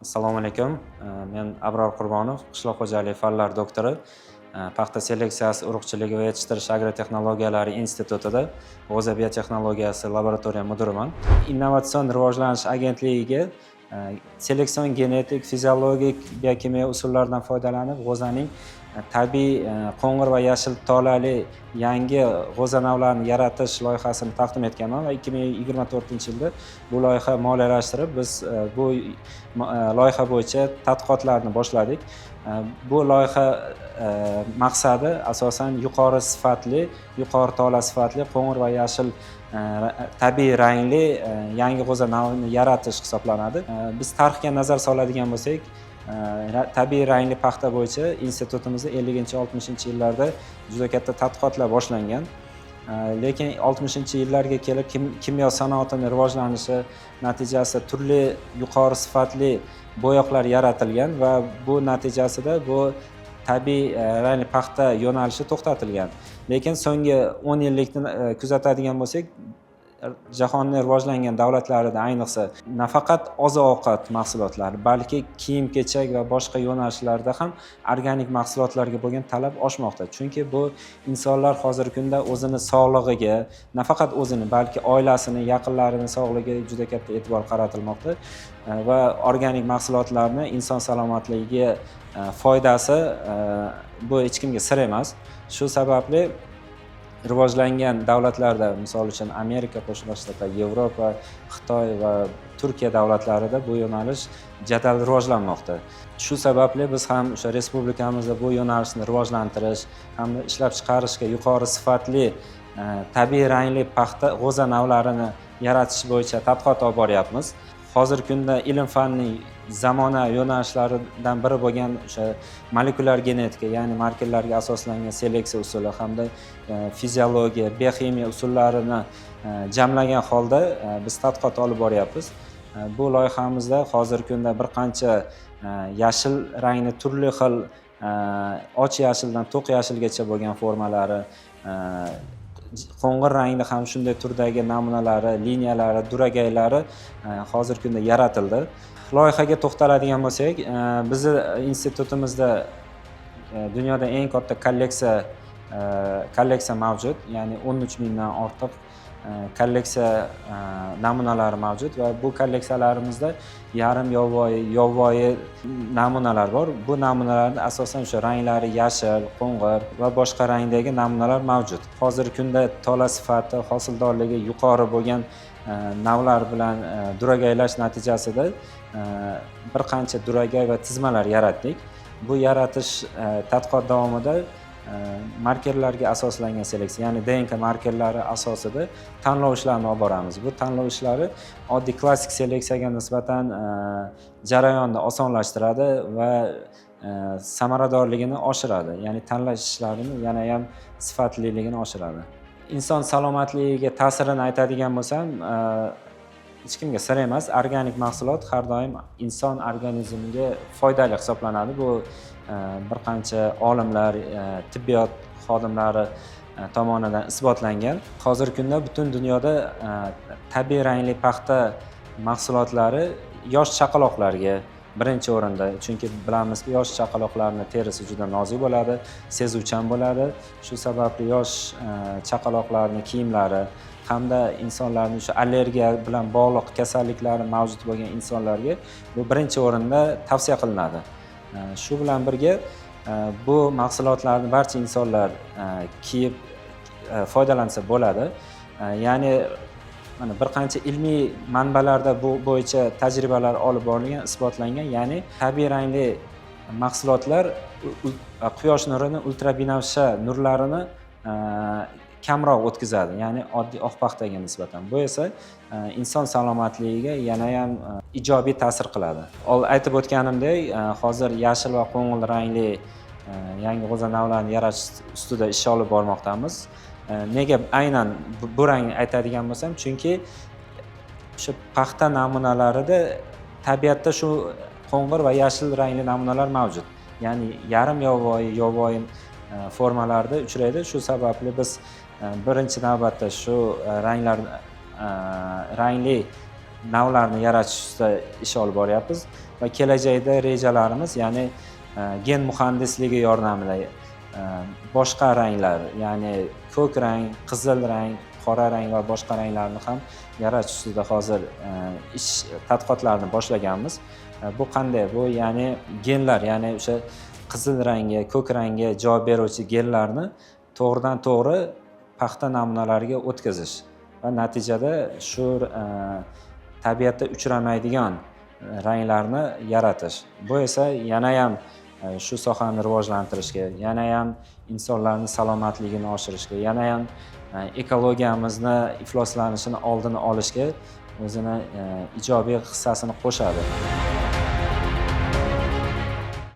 Assalomu alaykum. Men Abror Qurbonov, qishloq xo'jaligi fanlari doktori, paxta seleksiyasi, urug'chiligi va yetishtirish agrotexnologiyalari institutida g'o'za biotexnologiyasi laboratoriya mudiriman. Innovatsion rivojlanish agentligiga seleksion genetik, fiziologik, biokimyo usullardan foydalanib g'o'zaning tabiiy qo'ng'ir va yashil tolali yangi g'o'za navlarini yaratish loyihasini taqdim etganman va 2024-yilda bu loyiha moliyalashtirib biz bu loyiha bo'yicha tadqiqotlarni boshladik. Bu loyiha maqsadi asosan yuqori sifatli, yuqori tola sifatli qo'ng'ir va yashil tabiiy rangli yangi g'o'za navini yaratish hisoblanadi. Biz tarixga nazar soladigan bo'lsak, tabiiy rangli paxta bo'yicha institutimizda 50-60-yillarda juda katta tadqiqotlar boshlangan. Lekin 60-yillarga kelib kimyo sanoatining rivojlanishi natijasida turli yuqori sifatli bo'yoqlar yaratilgan va bu natijasida bu tabiiy rangli paxta yo'nalishi to'xtatilgan. Lekin so'nggi 10 yillikni kuzatadigan bo'lsak, jahonning rivojlangan davlatlarida ayniqsa nafaqat oziq-ovqat mahsulotlari, balki kiyim-kechak va boshqa yo'nalishlarda ham organik mahsulotlarga bo'lgan talab oshmoqda. Chunki bu insonlar hozirgi kunda o'zini sog'lig'iga, nafaqat o'zini, balki oilasini, yaqinlarini sog'lig'iga juda katta e'tibor qaratilmoqda va organik mahsulotlarni inson salomatligiga foydasi bu hech kimga sir emas. Shu sababli rivojlangan davlatlarda, misol uchun Amerika Qo'shma Shtatlar, Yevropa, Xitoy va Turkiya davlatlarida bu yo'nalish jadal rivojlanmoqda. Shu sababli biz ham o'sha respublikamizda bu yo'nalishni rivojlantirish hamda ishlab chiqarishga yuqori sifatli tabiiy rangli paxta g'o'za navlarini yaratish bo'yicha tadqiqot olib boryapmiz. Hozirgi kunda ilm-fanning zamonaviy yo'nalishlaridan biri bo'lgan o'sha molekulyar genetika, ya'ni markerlarga asoslangan seleksiya usuli hamda fiziologiya, biokimiya usullarini jamlagan holda biz tadqiqot olib boryapmiz. Bu loyihamizda hozirgi kunda bir qancha yashil rangni turli xil och yashildan to'q yashilgacha bo'lgan formalari, qo'ng'ir rangli ham shunday turdagi namunalari, liniyalari, duragaylari hozirgi kunda yaratildi. Loyihaga to'xtaladigan bo'lsak, bizni institutimizda dunyoda eng katta kolleksiya mavjud, ya'ni 13 mingdan ortiq kolleksiya namunalari mavjud va bu kolleksiyalarimizda yarim yovvoyi namunalar bor. Bu namunalarda asosan o'sha ranglari yashil, qo'ng'ir va boshqa rangdagi namunalar mavjud. Hozirgi kunda tola sifati, hosildorligi yuqori bo'lgan navlar bilan duragaylash natijasida bir qancha duragay va tizmalar yaratdik. Bu yaratish tadqiqot davomida markerlarga asoslangan seleksiya, ya'ni DNK markerlari asosida tanlov ishlarini olib boramiz. Bu tanlov ishlari oddiy klassik seleksiyaga nisbatan jarayonni osonlashtiradi va samaradorligini oshiradi, ya'ni tanlash ishlarini yana ham sifatliligini oshiradi. Inson salomatligiga ta'sirini aytadigan bo'lsam, hech kimga sir emas, organik mahsulot har doim inson organizmiga foydali hisoblanadi. Bu bir qancha olimlar, tibbiyot xodimlari tomonidan isbotlangan. Hozirgi kunda butun dunyoda tabiiy rangli paxta mahsulotlari yosh chaqaloqlarga birinchi o'rinda, chunki bilamizki, yosh chaqaloqlarning terisi juda nozik bo'ladi, sezuvchan bo'ladi. Shu sababli yosh chaqaloqlarning kiyimlari hamda insonlarning shu allergiya bilan bog'liq kasalliklari mavjud bo'lgan insonlarga bu birinchi o'rinda tavsiya qilinadi. Shu bilan birga bu mahsulotlarni barcha insonlar kiyib foydalansa bo'ladi. Ya'ni mana bir qancha ilmiy manbalarda bu bo'yicha tajribalar olib borilgan, isbotlangan, ya'ni tabiiy rangli mahsulotlar quyosh nurini, ultrabinafsha nurlarini kamroq o'tkazadi, ya'ni oddiy oq paxtaga nisbatan. Bu esa inson salomatligiga yana ham ijobiy ta'sir qiladi. Aytib o'tganimdek, hozir yashil va qo'ng'ir rangli yangi g'o'za navlarini yaratish ustida ish olib bormoqdamiz. Nega aynan bu rangni aytadigan bo'lsam, chunki o'sha paxta namunalarida tabiatda shu qo'ng'ir va yashil rangli namunalar mavjud. Ya'ni yarim yovvoyi formalarda uchraydi. Shu sababli biz birinchi navbatda shu rangli navlarni yaratish ustida ish olib boryapmiz. va kelajakda rejalarimiz, ya'ni gen muhandisligi yordamida boshqa ranglar, ya'ni ko'k rang, qizil rang, qora rang va boshqa ranglarni ham yaratish ustida hozir tadqiqotlarni boshlaganmiz. Bu qanday? Bu ya'ni genlar, ya'ni o'sha qizil rangga, ko'k rangga javob beruvchi genlarni to'g'ridan-to'g'ri paxta namunalariga o'tkazish va natijada shu tabiatda uchramaydigan ranglarni yaratish. Bu esa yanayam shu sohani rivojlantirishga, yanayam insonlarning salomatligini oshirishga, yanayam ekologiyamizni ifloslanishini oldini olishga o'zini ijobiy hissasini qo'shadi.